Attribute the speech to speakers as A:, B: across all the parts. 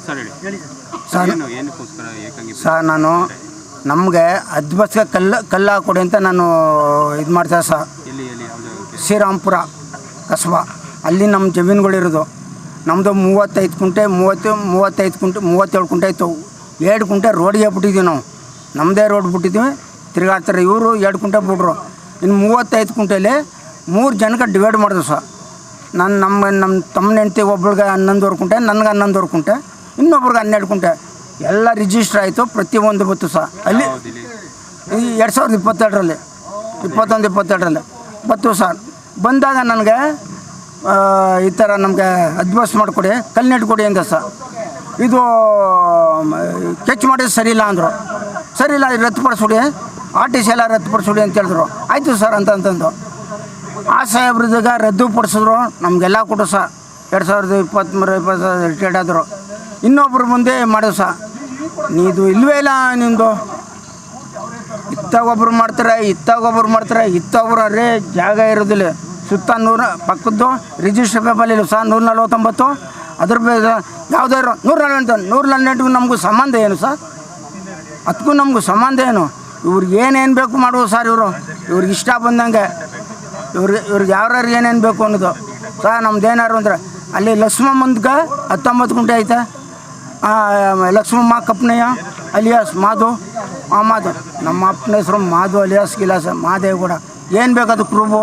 A: Sir sir ನಾನು ನಮಗೆ ಅದ್ಬಸ್ಗೆ ಕಲ್ಲು ಹಾಕೊಡಿ ಅಂತ ನಾನು ಇದು ಮಾಡ್ತಾರೆ ಸರ್. ಶ್ರೀರಾಮ್ಪುರ ಕಸ್ಬಾ ಅಲ್ಲಿ ನಮ್ಮ ಜಮೀನುಗಳಿರೋದು. ನಮ್ಮದು 35 ಕುಂಟೆ 37 ಕುಂಟೆ ಇತ್ತು. 2 ಕುಂಟೆ ರೋಡಿಗೆ ಬಿಟ್ಟಿದ್ದೀವಿ ನಾವು. ನಮ್ಮದೇ ರೋಡ್ ಬಿಟ್ಟಿದ್ದೀವಿ. ತಿರುಗಾಡ್ತಾರೆ ಇವರು 2 ಕುಂಟೆ ಬಿಟ್ರು. ಇನ್ನು 35 ಕುಂಟೆಯಲ್ಲಿ 3 ಜನಕ್ಕೆ ಡಿವೈಡ್ ಮಾಡಿದ್ರು ಸರ್. ನಮ್ಮ ತಮ್ಮನ ಹೆಂಡ್ತಿ ಒಬ್ಳಿಗೆ 11 ಕುಂಟೆ, ನನಗೆ 11 ಕುಂಟೆ, ಇನ್ನೊಬ್ರಿಗೆ 12 ಕುಂಟೆ ಎಲ್ಲ ರಿಜಿಸ್ಟ್ರ್ ಆಯಿತು. ಪ್ರತಿಯೊಂದು ಬತ್ತು ಸರ್. ಅಲ್ಲಿ 2022ರಲ್ಲಿ 22 ಬತ್ತು ಸರ್. ಬಂದಾಗ ನನಗೆ ಈ ಥರ ನಮಗೆ ಅಡ್ವಾನ್ಸ್ ಮಾಡಿಕೊಡಿ, ಕಲ್ನೆಟ್ ಕೊಡಿ ಅಂದ ಸರ್. ಇದು ಕೆಚ್ ಮಾಡಿದ್ರೆ ಸರಿ ಇಲ್ಲ ಅಂದರು. ಸರಿ ಇಲ್ಲ, ರದ್ದುಪಡಿಸ್ಬಿಡಿ, RTC ಎಲ್ಲ ರದ್ದುಪಡಿಸ್ಬಿಡಿ ಅಂತ ಹೇಳಿದ್ರು. ಆಯಿತು ಸರ್ ಅಂತಂದು ಆ ಸಾಹೇಬ್ರದಾಗ ರದ್ದುಪಡಿಸಿದ್ರು. ನಮಗೆಲ್ಲ ಕೊಡು ಸರ್. 2023 ರಿಟೈರ್ಡ್ ಆದರು. ಇನ್ನೊಬ್ಬರು ಮುಂದೆ ಮಾಡಿದ್ರು ಸರ್. ನೀದು ಇಲ್ಲವೇ ಇಲ್ಲ ನಿಮ್ಮದು. ಇತ್ತಾಗೊಬ್ಬರು ಮಾಡ್ತಾರೆ, ಇತ್ತಾಗೊಬ್ಬರು ಅರೇ ಜಾಗ ಇರೋದಿಲ್ಲ. ಸುತ್ತ 100 ಪಕ್ಕದ್ದು ರಿಜಿಸ್ಟರ್ ಪೇಪರ್ ಇಲ್ಲ ಸರ್. 149 ಅದ್ರ ಯಾವುದೇ 148 ನಮಗೂ ಸಂಬಂಧ ಏನು ಸರ್? ಅದಕ್ಕೂ ನಮಗೂ ಸಂಬಂಧ ಏನು? ಇವ್ರಿಗೆ ಏನೇನು ಬೇಕು ಮಾಡುವ ಸರ್. ಇವ್ರಿಗೆ ಇಷ್ಟ ಬಂದಂಗೆ ಇವ್ರಿಗೆ ಯಾರ್ಯಾರು ಏನೇನು ಬೇಕು ಅನ್ನೋದು ಸರ್. ನಮ್ದೇನಾರು ಅಂದ್ರೆ ಅಲ್ಲಿ ಲಕ್ಷ್ಮಮ್ಮಂದ್ಗೆ 19 ಕುಂಟೆ ಐತೆ. ಲಕ್ಷ್ಮಮ್ಮ ಕಪ್ಪನಯ್ಯ ಅಲಿಯಾಸ್ ಮಾಧು. ಮಾಧು ನಮ್ಮ ಅಪ್ಪನ ಹೆಸರು ಮಾಧು ಅಲಿಯಾಸ್ ಗಿಲಾಸ ಮಾದೇಗೌಡ. ಏನು ಬೇಕು ಅದು ಪ್ರೂಫು?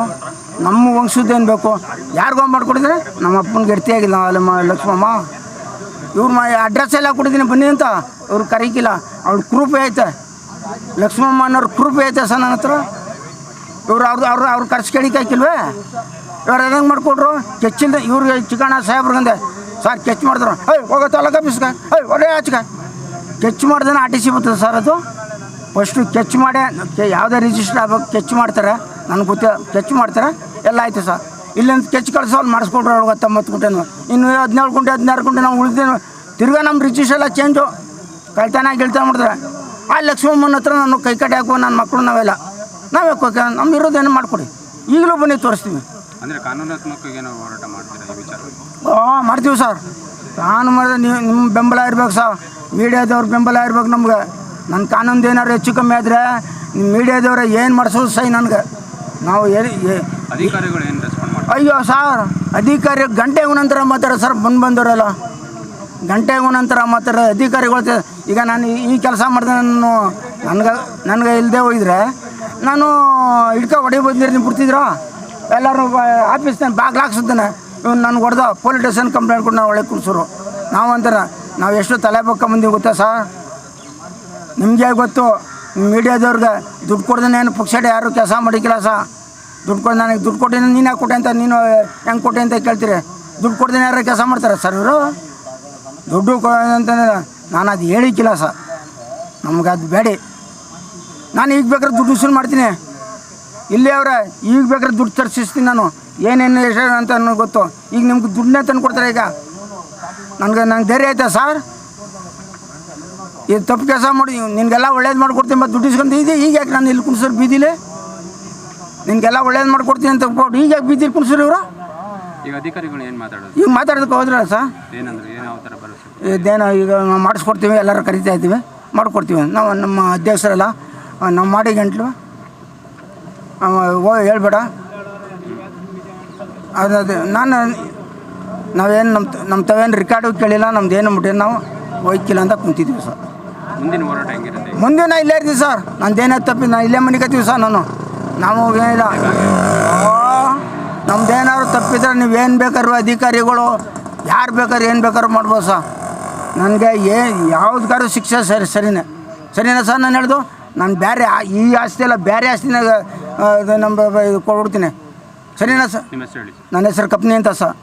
A: ನಮ್ಮ ವಂಶದ್ದೇನು ಬೇಕು? ಯಾರಿಗೋ ಮಾಡಿಕೊಡಿದ್ರೆ ನಮ್ಮ ಅಪ್ಪನಿಗೆ ಎಡ್ತಿಯಾಗಿಲ್ಲ ಲಕ್ಷ್ಮಮ್ಮ. ಇವ್ರ ಅಡ್ರೆಸ್ ಎಲ್ಲ ಕೊಟ್ಟಿದ್ದೀನಿ ಬನ್ನಿ ಅಂತ. ಇವ್ರು ಕರೀಕಿಲ್ಲ. ಅವ್ರ ಪ್ರೂಫೇ ಐತೆ. ಲಕ್ಷ್ಮಮ್ಮ ಅನ್ನೋರು ಪ್ರೂಫೇ ಐತೆ ಸರ್ ನನ್ನ ಹತ್ರ. ಅವ್ರು ಖರ್ಚು ಕೇಳಿಕಾಕಿಲ್ವೇ? ಇವ್ರು ಹೆಂಗೆ ಮಾಡಿಕೊಟ್ರು? ಕೆಚ್ಚಿಲ್ದೆ ಇವ್ರಿಗೆ ಚಿಕ್ಕಣ್ಣ ಸಾಹೇಬ್ರಿಗಂದೆ ಸರ್ ಕೆಚ್ ಮಾಡಿದ್ರು. ಹೋಗೋ ತಾಲೂಕು ಆಫೀಸ್ಗೆ ಒಳ್ಳೆ ಆಚೆಗೆ ಕೆಚ್ ಮಾಡಿದ್ರೆ RTC ಬರ್ತದೆ ಸರ್. ಅದು ಫಸ್ಟು ಕೆಚ್ ಮಾಡೇ ಯಾವುದೇ ರಿಜಿಸ್ಟರ್ ಆಗ್ಬೇಕು ಕೆಚ್ ಮಾಡ್ತಾರೆ. ನನಗೆ ಗೊತ್ತಿಲ್ಲ, ಕೆಚ್ ಮಾಡ್ತಾರೆ ಎಲ್ಲ ಆಯಿತು ಸರ್. ಇಲ್ಲಿಂದ ಕೆಚ್ ಕಳಿಸೋ ಅಲ್ಲಿ ಮಾಡಿಸ್ಕೊಟ್ರು. ಅವ್ರಿಗೆ 19 ಕುಂಟೆನೂ ಇನ್ನು 17 ಕುಂಟೆ 16 ಕುಂಟೆ ನಾವು ಉಳಿದೇನು. ತಿರ್ಗಾ ನಮ್ಮ ರಿಜಿಸ್ಟರ್ ಎಲ್ಲ ಚೇಂಜು. ಕಳ್ತಾನ ಮಾಡ್ತಾರೆ. ಆ ಲಕ್ಷ್ಮಮ್ಮನ ಹತ್ರ ನಾನು ಕೈ ಕಟ್ಟಿ ಹಾಕುವ ನನ್ನ ಮಕ್ಕಳು ನಾವೇ ನಮ್ಮ ಇರೋದೇನು ಮಾಡಿಕೊಡಿ. ಈಗಲೂ ಬನ್ನಿ ತೋರಿಸ್ತೀವಿ.
B: ಅಂದರೆ ಕಾನೂನಾತ್ಮಕವಾಗಿ ಏನೋ ಹೋರಾಟ ಮಾಡ್ತೀರಾ ಈ ವಿಚಾರ?
A: ಮಾಡ್ತೀವಿ ಸರ್. ಕಾನೂನು ಮಾಡಿದ್ರೆ ನಿಮ್ಮ ಬೆಂಬಲ ಇರ್ಬೇಕು ಸರ್. ಮೀಡಿಯಾದವ್ರ ಬೆಂಬಲ ಇರ್ಬೇಕು ನಮ್ಗೆ. ನನ್ನ ಕಾನೂನ್ದು ಏನಾದ್ರು ಹೆಚ್ಚು ಕಮ್ಮಿ ಆದರೆ ನಿಮ್ಮ ಮೀಡಿಯಾದವ್ರ ಏನು ಮಾಡಿಸೋದು ಸೈ ನನಗೆ. ನಾವು
B: ಅಧಿಕಾರಿಗಳು ಏನು ರೆಸ್ಪಾಂಡ್ ಮಾಡ್ತಾರೆ?
A: ಅಯ್ಯೋ ಸರ್, ಅಧಿಕಾರಿ ಗಂಟೆಗೂ ನಂತರ ಮಾತಾಡೋ ಸರ್. ಬಂದವರಲ್ಲ ಗಂಟೆಗೂ ನಂತರ ಮಾತಾಡೋ ಅಧಿಕಾರಿಗಳು. ಈಗ ನಾನು ಈ ಕೆಲಸ ಮಾಡಿದೆ, ನನಗೆ ಇಲ್ಲದೆ ಹೋಗಿದ್ರೆ ನಾನು ಹೊಡಿ ಬಂದಿರಿ. ನೀವು ಬಿಡ್ತಿದ್ರು ಎಲ್ಲರೂ ಆಫೀಸ್ನ ಬಾಗ್ಲು ಹಾಕ್ಸಿದ್ದಾನೆ. ಇವ್ನು ನನಗೆ ಹೊಡೆದ ಪೊಲೀಸ್ ಸ್ಟೇಷನ್ ಕಂಪ್ಲೇಂಟ್ ಕೊಟ್ಟು ನಾವು ಒಳ್ಳೆ ಕೂರಿಸೋರು. ನಾವು ಅಂತಾರೆ ನಾವು ಎಷ್ಟು ತಲೆ ಬಕ್ಕೊಂಬಂದಿವಿ ಗೊತ್ತಾ ಸರ್? ನಿಮಗೆ ಗೊತ್ತು. ಮೀಡಿಯಾದವ್ರಿಗೆ ದುಡ್ಡು ಕೊಡ್ದೇನೆ ಏನು ಪುಕ್ಷಡೆ ಯಾರು ಕೆಲಸ ಮಾಡಿಕ್ಕಿಲ್ಲ ಸರ್. ದುಡ್ಡು ಕೊಟ್ಟು ನನಗೆ ದುಡ್ಡು ಕೊಟ್ಟಿನಿ, ನೀನು ಯಾಕೆ ಕೊಟ್ಟೆ ಅಂತ, ನೀನು ಹೆಂಗೆ ಕೊಟ್ಟೆ ಅಂತ ಕೇಳ್ತೀರಿ. ದುಡ್ಡು ಕೊಡ್ದೇನೆ ಯಾರು ಕೆಲಸ ಮಾಡ್ತಾರೆ ಸರ್ ಇವರು? ದುಡ್ಡು ಅಂತಂದ್ರೆ ನಾನು ಅದು ಹೇಳಿಕ್ಕಿಲ್ಲ ಸರ್. ನಮ್ಗೆ ಅದು ಬೇಡಿ. ನಾನು ಈಗ ಬೇಕಾದ್ರೆ ದುಡ್ಡು ವಸೂಲು ಮಾಡ್ತೀನಿ. ಇಲ್ಲಿ ಅವರೇ ಈಗ ಬೇಕಾದ್ರೆ ದುಡ್ಡು ತರಿಸ್ತೀನಿ ನಾನು. ಏನೇನು ಎಷ್ಟು ಅಂತ ನನಗೆ ಗೊತ್ತು. ಈಗ ನಿಮ್ಗೆ ದುಡ್ಡನ್ನೇ ತಂದು ಕೊಡ್ತಾರೆ. ಈಗ ನಂಗೆ ಧೈರ್ಯ ಆಯ್ತಾ ಸರ್? ಇದು ತಪ್ಪು ಕೆಲಸ ಮಾಡಿ ನಿನಗೆಲ್ಲ ಒಳ್ಳೇದು ಮಾಡಿಕೊಡ್ತೀನಿ ಮತ್ತು ದುಡ್ಡು ಇಸ್ಕೊಂಡು ಈಗ ಯಾಕೆ ನಾನು ಇಲ್ಲಿ ಕುಣಿಸೋರು ಬೀದಿಲಿ? ನಿನಗೆಲ್ಲ ಒಳ್ಳೇದು ಮಾಡಿಕೊಡ್ತೀನಿ ಅಂತ ಕೊಟ್ಟು ಈಗ ಯಾಕೆ ಬೀದಿಲಿ ಕುಣಿಸೋರು ಇವರು?
B: ಈಗ ಅಧಿಕಾರಿಗಳು ಏನು ಮಾತಾಡೋದು?
A: ಈಗ ಮಾತಾಡೋದಕ್ಕೆ ಹೋದ್ರಲ್ಲ ಸರ್. ಇದೇನೋ ಈಗ ನಾವು ಮಾಡಿಸ್ಕೊಡ್ತೀವಿ, ಎಲ್ಲರೂ ಕರಿತಾ ಇದ್ದೀವಿ, ಮಾಡಿಕೊಡ್ತೀವಿ. ನಾವು ನಮ್ಮ ಅಧ್ಯಕ್ಷರೆಲ್ಲ ನಾವು ಮಾಡಿ ಗಂಟ್ಲು ಹೇಳ್ಬೇಡ. ಅದೇ ನಾವೇನು ನಮ್ಮ ತಾವೇನು ರೆಕಾರ್ಡು ಕೇಳಿಲ್ಲ. ನಮ್ದು ಏನು ಮುಟ್ಟಿಲ್ಲ, ನಾವು ಹೋಯ್ಕಿಲ್ಲ ಅಂತ ಕುಂತಿದ್ದೀವಿ ಸರ್.
B: ಮುಂದಿನ ಹೋರಾಟ ಹೆಂಗಿರುತ್ತೆ?
A: ಮುಂದಿನ ಇಲ್ಲೇ ಇರ್ತೀವಿ ಸರ್. ನಂದೇನೋ ತಪ್ಪಿ ನಾನು ಇಲ್ಲೇ ಮನಿಕತ್ತೀವಿ ಸರ್. ನಾವು ಏನಿಲ್ಲ, ನಮ್ದೇನಾದ್ರು ತಪ್ಪಿದ್ರೆ ನೀವೇನು ಬೇಕಾದ್ರು ಅಧಿಕಾರಿಗಳು ಯಾರು ಬೇಕಾದ್ರು ಏನು ಬೇಕಾದ್ರು ಮಾಡ್ಬೋದು ಸರ್. ನನಗೆ ಯಾವ್ದಕ್ಕಾದ್ರೂ ಶಿಕ್ಷೆ ಸರಿನಾ ಸರ್? ನಾನು ಹೇಳ್ದು ನಾನು ಬೇರೆ ಈ ಆಸ್ತಿ ಎಲ್ಲ ಬೇರೆ ಆಸ್ತಿನಾಗ ನಮ್ಮ ಕೊಡ್ಬಿಡ್ತೀನಿ. ಸರಿನಾ ಸರ್?
B: ನಿಮ್ಮ ಹೆಸರು ಹೇಳಿ.
A: ನನ್ನ ಹೆಸರು ಕಪ್ನಿ ಅಂತ ಸರ್.